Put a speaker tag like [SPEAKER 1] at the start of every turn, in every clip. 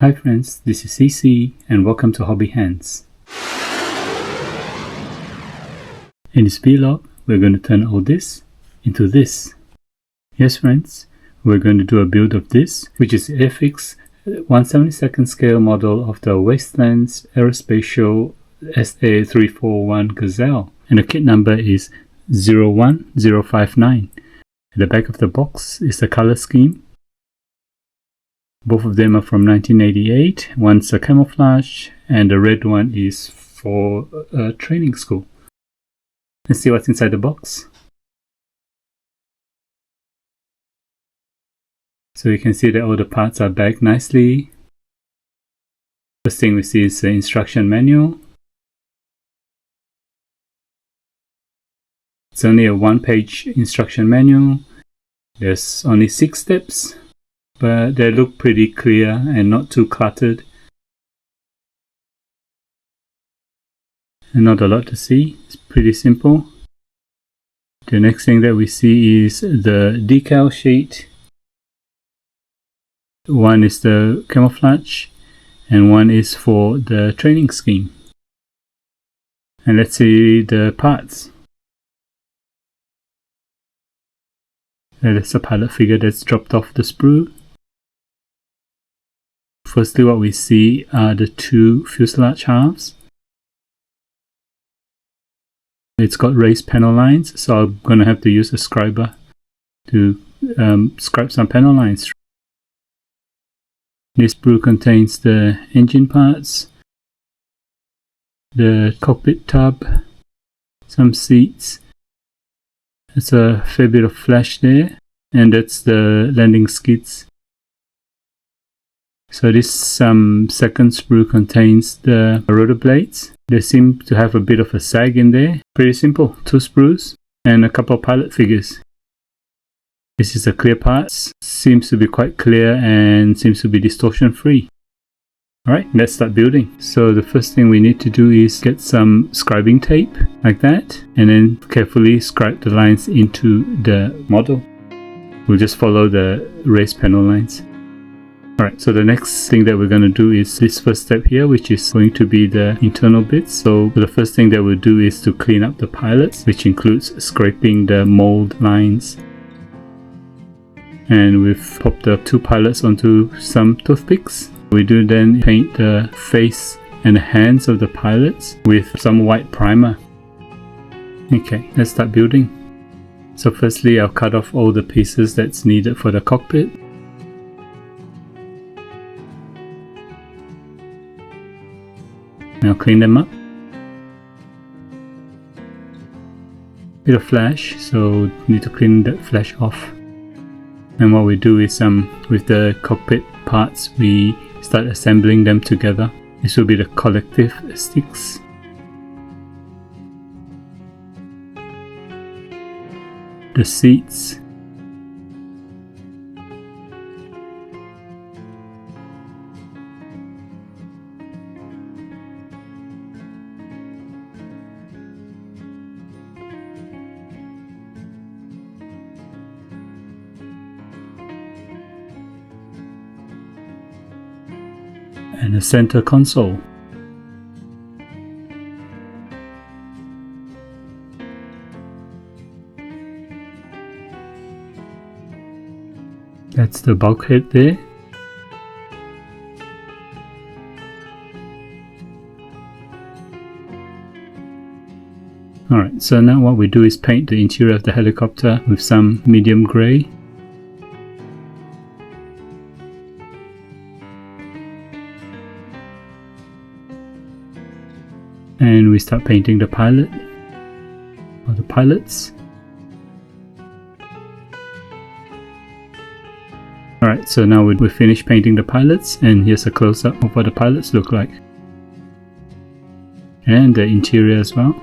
[SPEAKER 1] Hi friends, this is CC and welcome to Hobby Hands. In this vlog, we're going to turn all this into this. Yes friends, we're going to do a build of this, which is the Airfix 1/72nd scale model of the Westland Aerospatiale SA341 Gazelle, and the kit number is 01059. At the back of the box is the color scheme. Both of them are from 1988. One's a camouflage and the red one is for a training school. Let's see what's inside the box. So you can see that all the parts are bagged nicely. First thing we see is the instruction manual. It's only a one-page instruction manual. There's only 6 steps, but they look pretty clear and not too cluttered. And not a lot to see, it's pretty simple. The next thing that we see is the decal sheet. One is the camouflage and one is for the training scheme. And let's see the parts. There's a pilot figure that's dropped off the sprue. Firstly, what we see are the 2 fuselage halves. It's got raised panel lines, so I'm going to have to use a scriber to scribe some panel lines. This sprue contains the engine parts, the cockpit tub, some seats. There's a fair bit of flash there, and that's the landing skids. So this second sprue contains the rotor blades. They seem to have a bit of a sag in there. Pretty simple, 2 sprues and a couple of pilot figures. This is a clear part. Seems to be quite clear and seems to be distortion free. Alright, let's start building. So the first thing we need to do is get some scribing tape like that, and then carefully scribe the lines into the model. We'll just follow the raised panel lines. Alright, so the next thing that we're going to do is this first step here, which is going to be the internal bits. So the first thing that we'll do is to clean up the pilots, which includes scraping the mold lines. And we've popped the 2 pilots onto some toothpicks. We do then paint the face and the hands of the pilots with some white primer. Okay, let's start building. So firstly, I'll cut off all the pieces that's needed for the cockpit. Now clean them up. Bit of flash, so need to clean that flash off. And what we do is with the cockpit parts, we start assembling them together. This will be the collective sticks. The seats. And the center console. That's the bulkhead there. Alright, so now what we do is paint the interior of the helicopter with some medium grey. And we start painting the pilot, or the pilots. Alright, so now we finished painting the pilots, and here's a close-up of what the pilots look like. And the interior as well.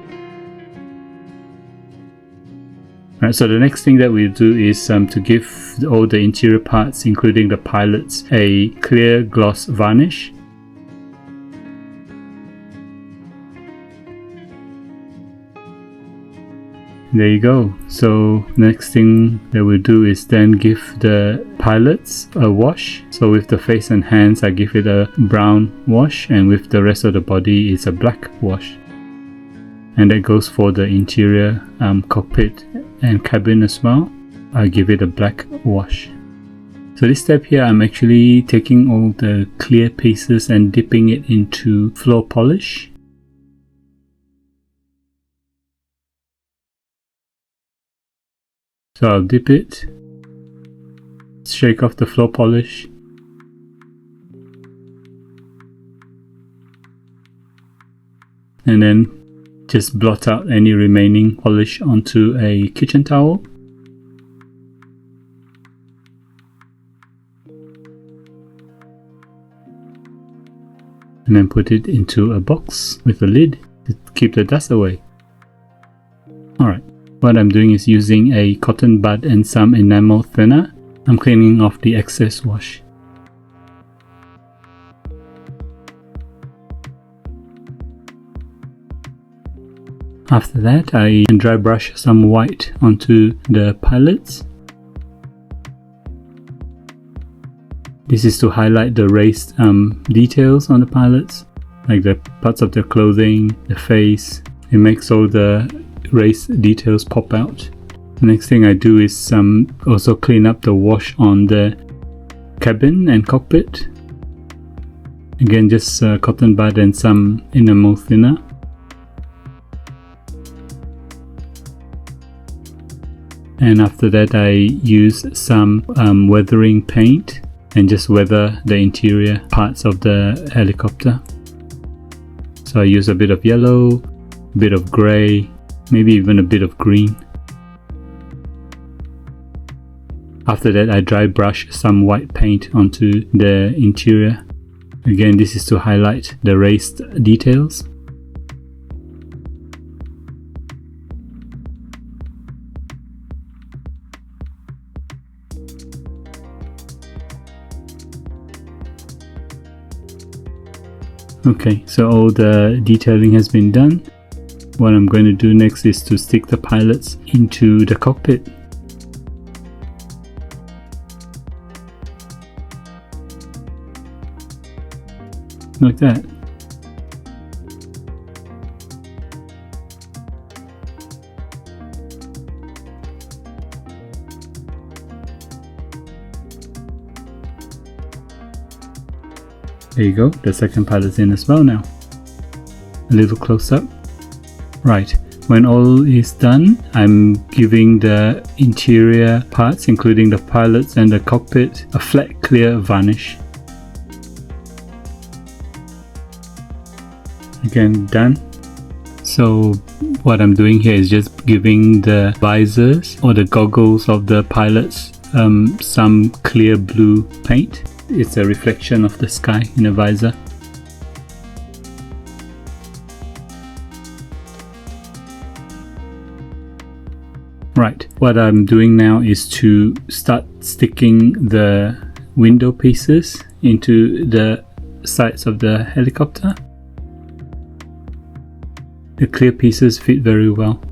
[SPEAKER 1] Alright, so the next thing that we'll do is to give all the interior parts, including the pilots, a clear gloss varnish. There you go. So next thing that we'll do is then give the pilots a wash. So with the face and hands I give it a brown wash, and with the rest of the body it's a black wash. And that goes for the interior cockpit and cabin as well. I give it a black wash. So this step here, I'm actually taking all the clear pieces and dipping it into floor polish. So I'll dip it, shake off the floor polish, and then just blot out any remaining polish onto a kitchen towel. And then put it into a box with a lid to keep the dust away. Alright, what I'm doing is using a cotton bud and some enamel thinner. I'm cleaning off the excess wash. After that, I dry brush some white onto the pilots. This is to highlight the raised details on the pilots, like the parts of their clothing, the face. It makes all the raised details pop out. The next thing I do is also clean up the wash on the cabin and cockpit. Again, just cotton bud and some enamel thinner. And after that I use some weathering paint and just weather the interior parts of the helicopter. So I use a bit of yellow, a bit of grey, maybe even a bit of green. After that I dry brush some white paint onto the interior. Again, this is to highlight the raised details. Okay, so all the detailing has been done. What I'm going to do next is to stick the pilots into the cockpit. Like that. There you go, the second pilot's in as well now. A little close up. Right, when all is done, I'm giving the interior parts, including the pilots and the cockpit, a flat clear varnish. Again, done. So what I'm doing here is just giving the visors or the goggles of the pilots some clear blue paint. It's a reflection of the sky in a visor. Right, what I'm doing now is to start sticking the window pieces into the sides of the helicopter. The clear pieces fit very well.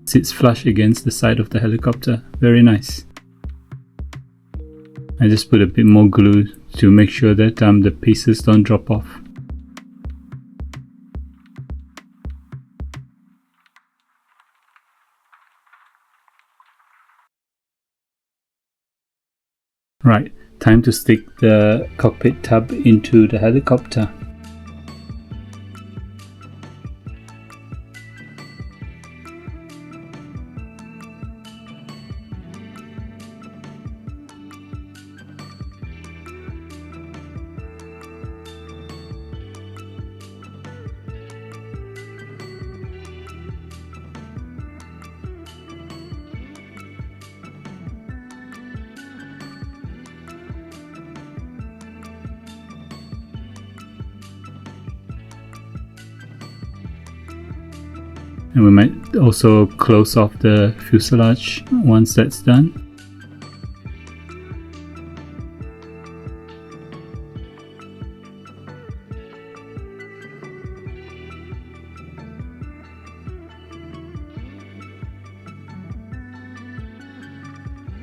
[SPEAKER 1] Sits flush against the side of the helicopter. Very nice. I just put a bit more glue to make sure that the pieces don't drop off. Right, time to stick the cockpit tub into the helicopter. And we might also close off the fuselage once that's done.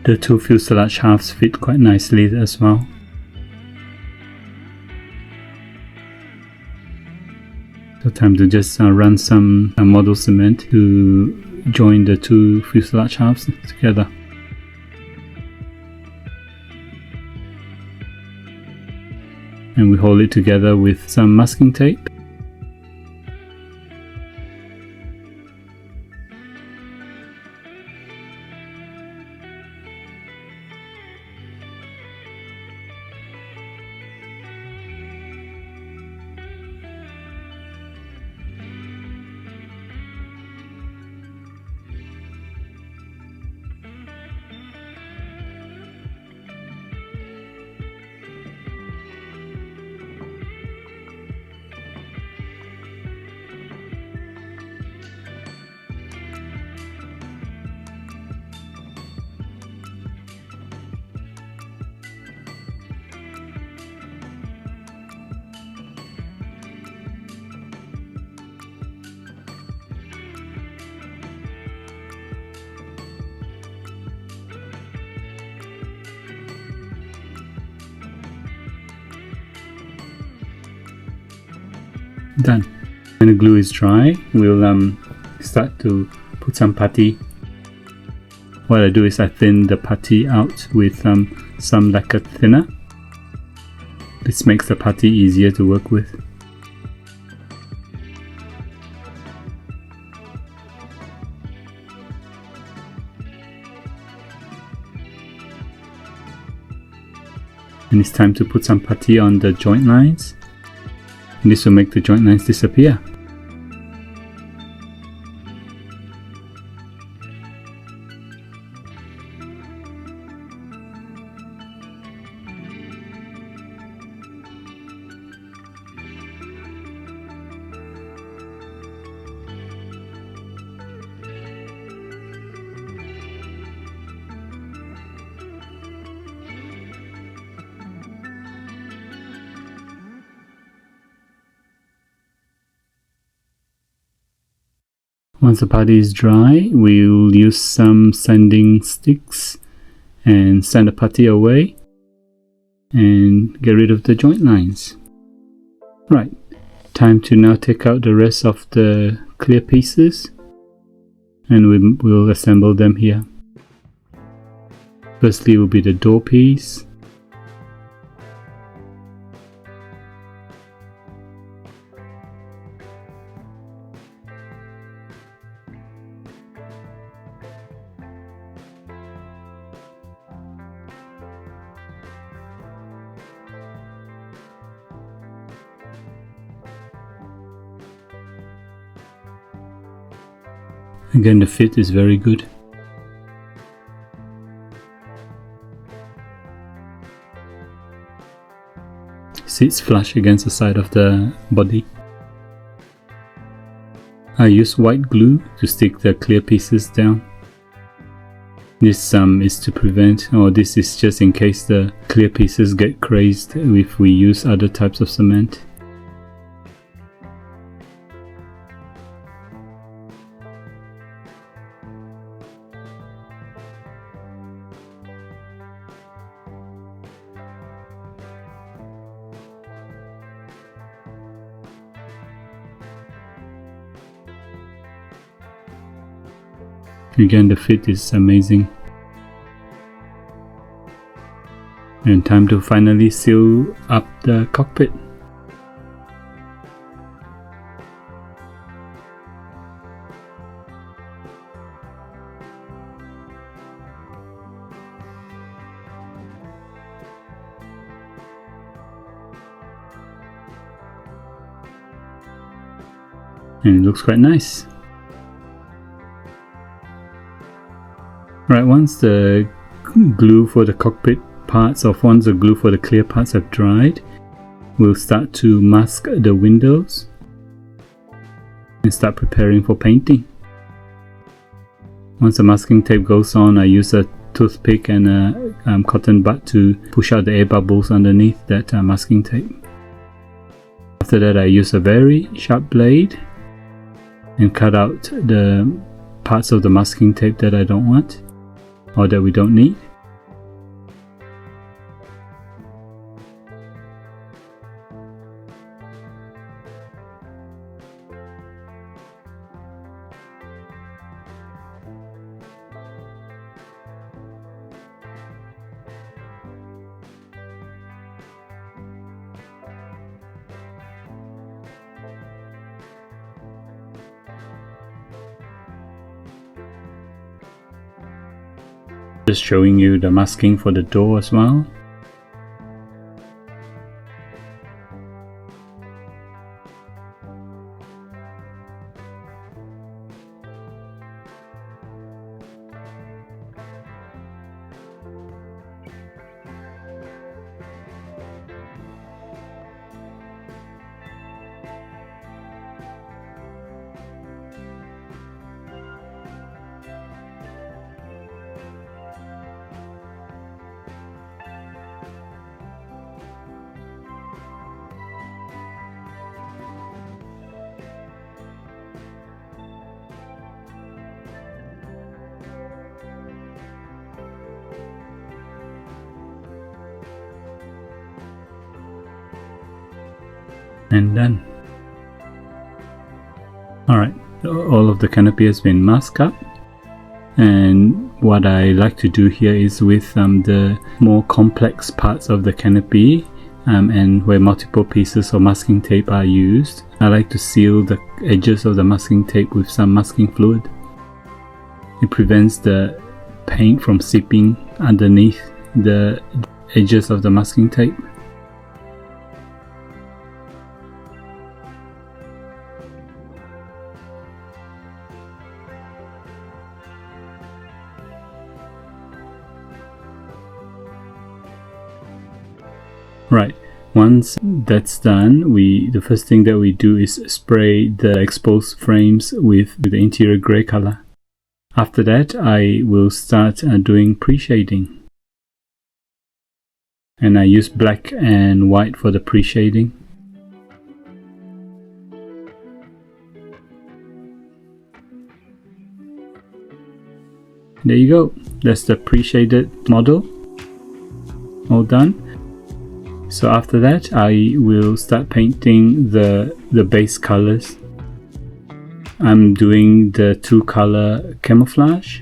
[SPEAKER 1] The two fuselage halves fit quite nicely as well. So time to just run some model cement to join the two fuselage halves together. And we hold it together with some masking tape. Done. When the glue is dry, we'll start to put some putty. What I do is I thin the putty out with some lacquer thinner. This makes the putty easier to work with. And it's time to put some putty on the joint lines. And this will make the joint lines disappear. Once the putty is dry, we'll use some sanding sticks and sand the putty away and get rid of the joint lines. Right, time to now take out the rest of the clear pieces and we'll assemble them here. Firstly will be the door piece. Again, the fit is very good. Sits flush against the side of the body. I use white glue to stick the clear pieces down. This is to prevent, or this is just in case the clear pieces get crazed if we use other types of cement. Again, the fit is amazing. And time to finally seal up the cockpit. And it looks quite nice. Right, once the glue for the cockpit parts, or once the glue for the clear parts have dried, we'll start to mask the windows and start preparing for painting. Once the masking tape goes on, I use a toothpick and a cotton bud to push out the air bubbles underneath that masking tape. After that, I use a very sharp blade and cut out the parts of the masking tape that I don't want or that we don't need. Just showing you the masking for the door as well. And done. Alright, all of the canopy has been masked up, and what I like to do here is with the more complex parts of the canopy and where multiple pieces of masking tape are used, I like to seal the edges of the masking tape with some masking fluid. It prevents the paint from seeping underneath the edges of the masking tape. Right, once that's done, the first thing that we do is spray the exposed frames with the interior grey color. After that, I will start doing pre-shading. And I use black and white for the pre-shading. There you go, that's the pre-shaded model, all done. So after that, I will start painting the base colors. I'm doing the 2-color camouflage.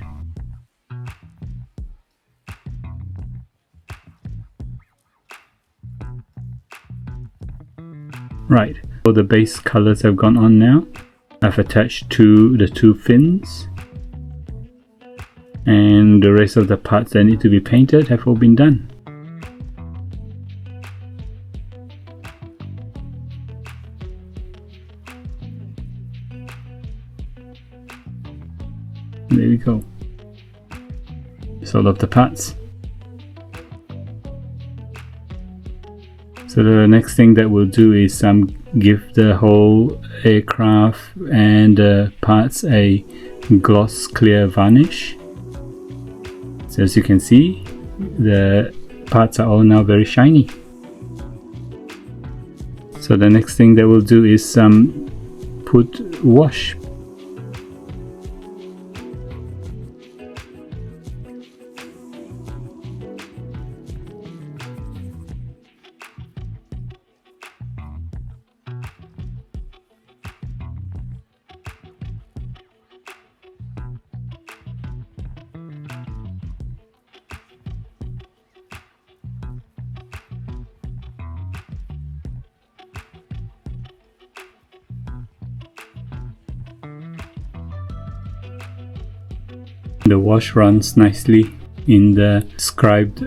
[SPEAKER 1] Right, so the base colors have gone on now. I've attached the 2 fins. And the rest of the parts that need to be painted have all been done. There we go. It's all of the parts. So the next thing that we'll do is give the whole aircraft and parts a gloss clear varnish. So as you can see, the parts are all now very shiny. So the next thing that we'll do is put wash. The wash runs nicely in the scribed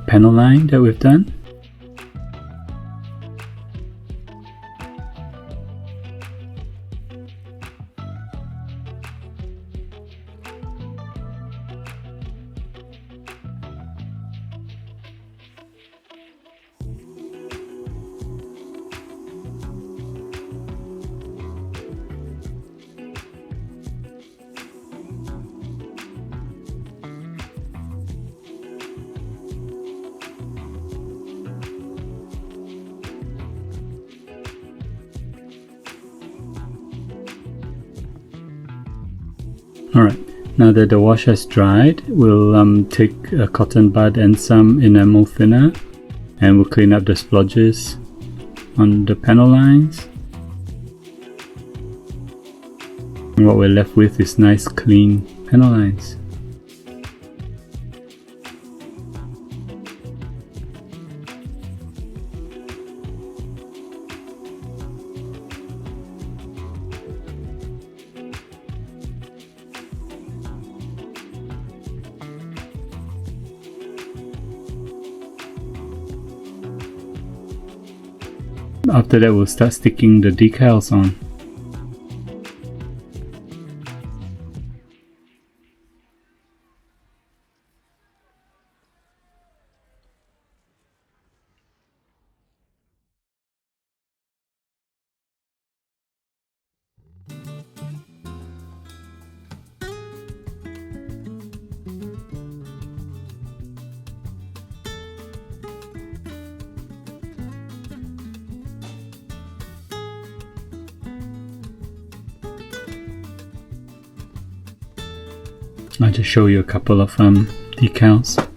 [SPEAKER 1] panel line that we've done. Alright, now that the wash has dried, we'll take a cotton bud and some enamel thinner, and we'll clean up the splodges on the panel lines. And what we're left with is nice clean panel lines. after that we'll start sticking the decals on. I'll just show you a couple of decals.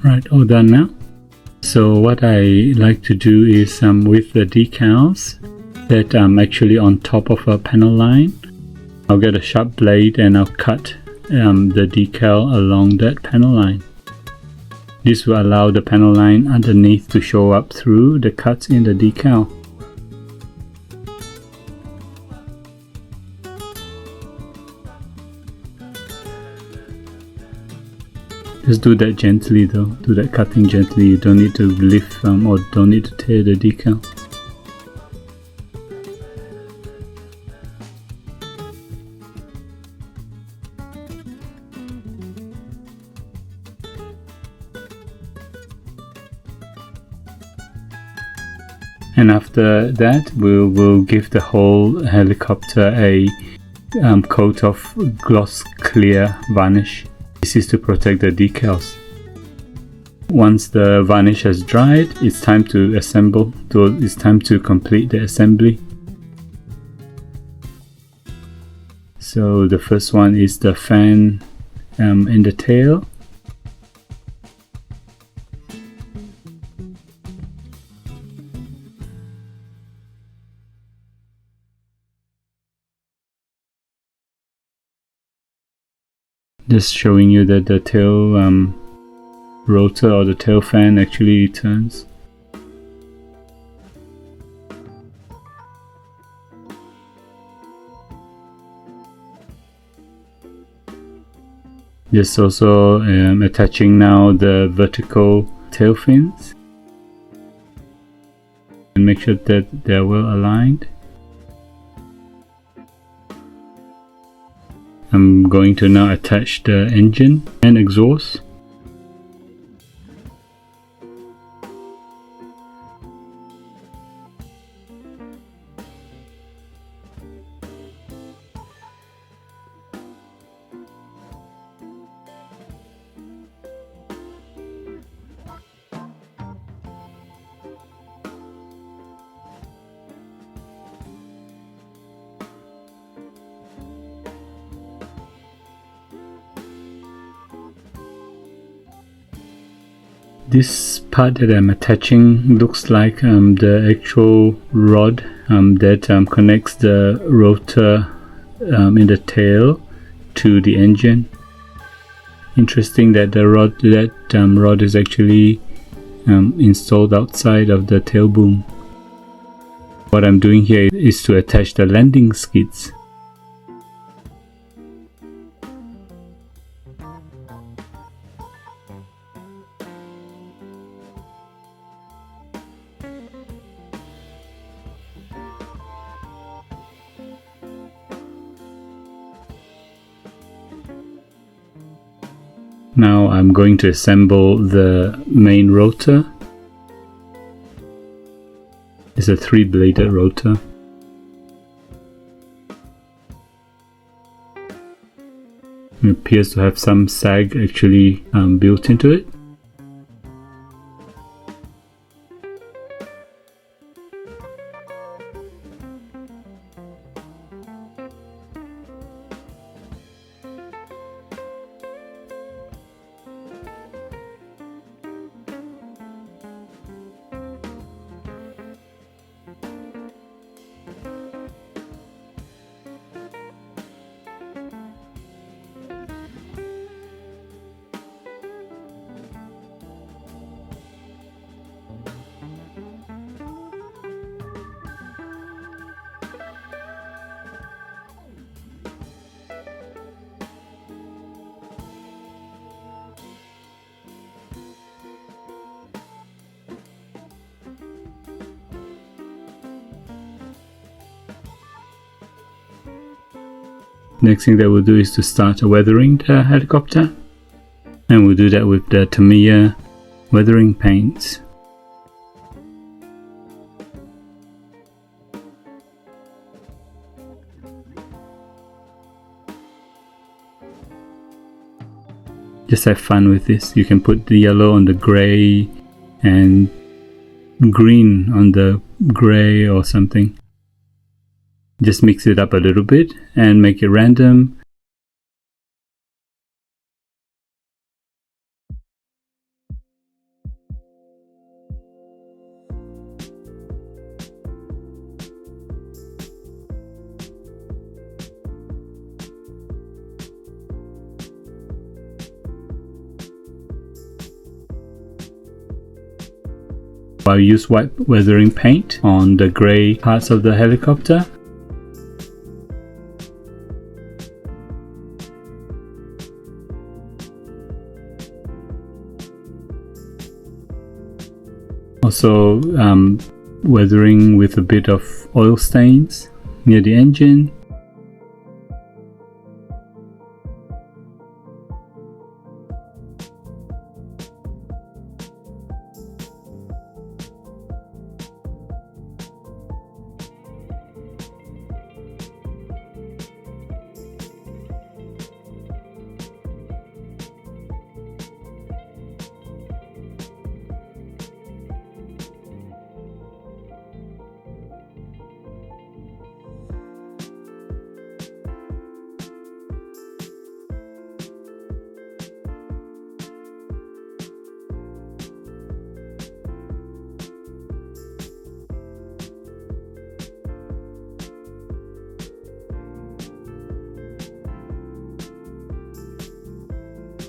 [SPEAKER 1] Right, all done now. So what I like to do is with the decals that actually on top of a panel line, I'll get a sharp blade and I'll cut the decal along that panel line. This will allow the panel line underneath to show up through the cuts in the decal. Just do that gently though, do that cutting gently, you don't need to lift or don't need to tear the decal. And after that we will give the whole helicopter a coat of gloss clear varnish. This is to protect the decals. Once the varnish has dried, it's time to assemble, it's time to complete the assembly. So the first one is the fan in the tail. Just showing you that the tail rotor or the tail fan actually turns. Just also attaching now the vertical tail fins and make sure that they're well aligned. I'm going to now attach the engine and exhaust. This part that I'm attaching looks like the actual rod that connects the rotor in the tail to the engine. Interesting that the rod is actually installed outside of the tail boom. What I'm doing here is to attach the landing skids. Now I'm going to assemble the main rotor. It's a 3-bladed rotor. It appears to have some sag actually built into it. Next thing that we'll do is to start weathering the helicopter, and we'll do that with the Tamiya weathering paints. Just have fun with this. You can put the yellow on the grey and green on the grey or something. Just mix it up a little bit and make it random. I use white weathering paint on the grey parts of the helicopter. Also weathering with a bit of oil stains near the engine.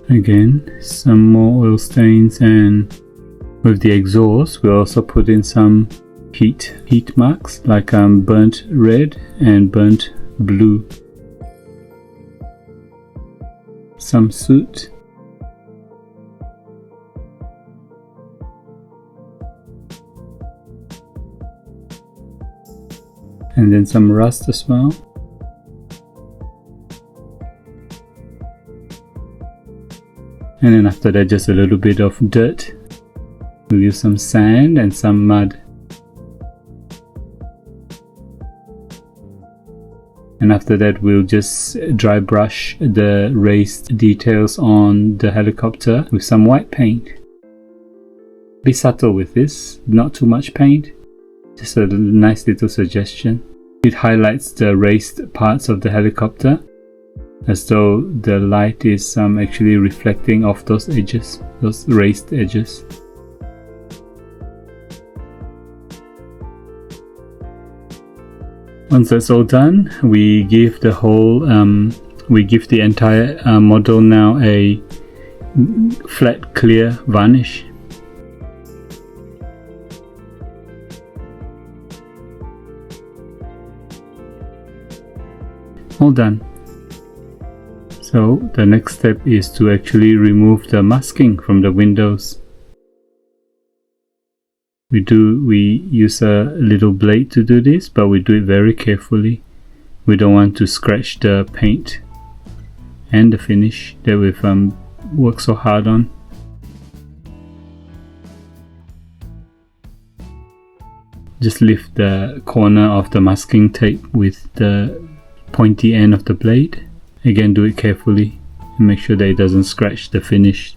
[SPEAKER 1] Again, some more oil stains, and with the exhaust we'll also put in some heat marks like burnt red and burnt blue. Some soot. And then some rust as well. And then after that, just a little bit of dirt. We'll use some sand and some mud. And after that, we'll just dry brush the raised details on the helicopter with some white paint. Be subtle with this, not too much paint. Just a nice little suggestion. It highlights the raised parts of the helicopter, as though the light is actually reflecting off those edges, those raised edges. Once that's all done, we give the entire model now a flat clear varnish. All done. So the next step is to actually remove the masking from the windows. We use a little blade to do this, but we do it very carefully. We don't want to scratch the paint and the finish that we've worked so hard on. Just lift the corner of the masking tape with the pointy end of the blade. Again, do it carefully and make sure that it doesn't scratch the finish.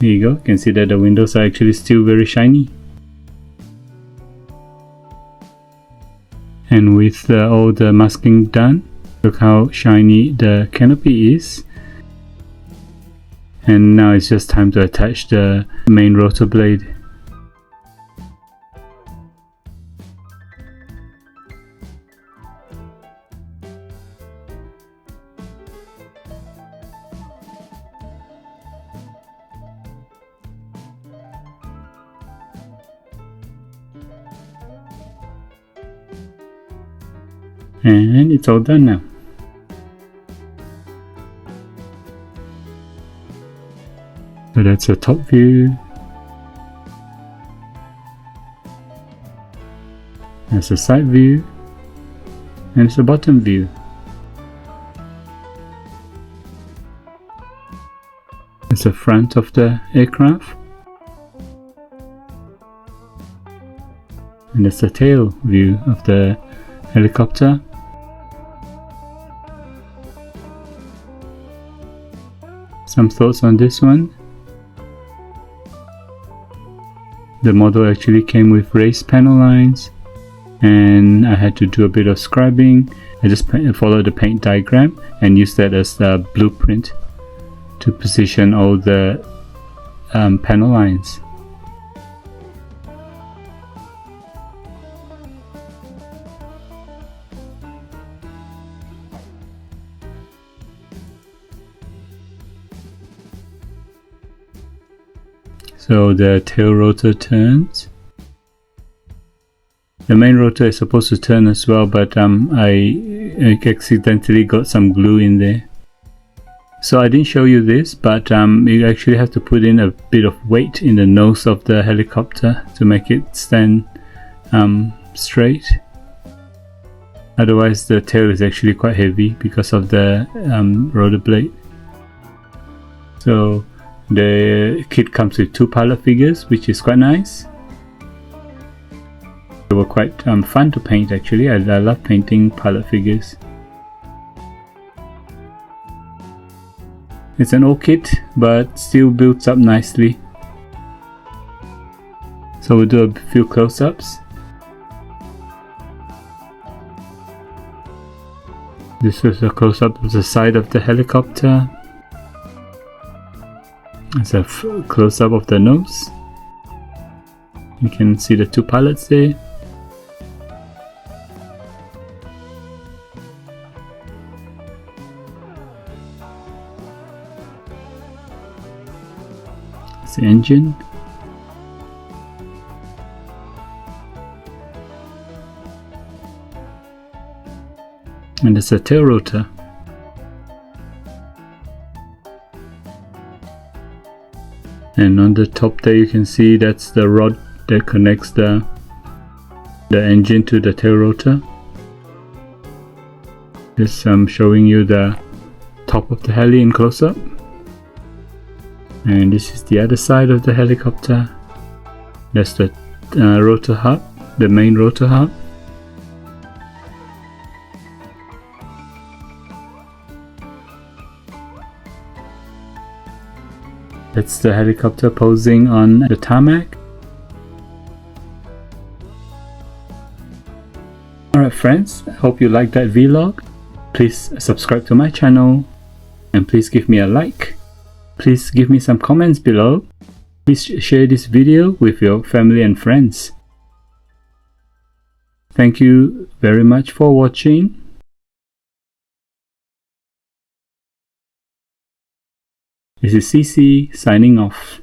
[SPEAKER 1] Here you go, you can see that the windows are actually still very shiny. And with all the masking done, look how shiny the canopy is. And now it's just time to attach the main rotor blade. And it's all done now. So that's a top view. That's a side view. And it's a bottom view. It's the front of the aircraft. And that's the tail view of the helicopter. Some thoughts on this one. The model actually came with raised panel lines, and I had to do a bit of scribing. I just followed the paint diagram and used that as the blueprint to position all the panel lines. So the tail rotor turns. The main rotor is supposed to turn as well, but I accidentally got some glue in there. So I didn't show you this, but you actually have to put in a bit of weight in the nose of the helicopter to make it stand straight. Otherwise the tail is actually quite heavy because of the rotor blade. So the kit comes with 2 pilot figures, which is quite nice. They were quite fun to paint actually. I love painting pilot figures. It's an old kit, but still builds up nicely. So we'll do a few close-ups. This is a close-up of the side of the helicopter. It's a close-up of the nose. You can see the 2 pilots there. It's the engine. And it's a tail rotor. And on the top there you can see that's the rod that connects the engine to the tail rotor. Just showing you the top of the heli in close-up. And this is the other side of the helicopter. That's the rotor hub, the main rotor hub. That's the helicopter posing on the tarmac. Alright friends, I hope you liked that vlog. Please subscribe to my channel and please give me a like. Please give me some comments below. Please share this video with your family and friends. Thank you very much for watching. This is CC signing off.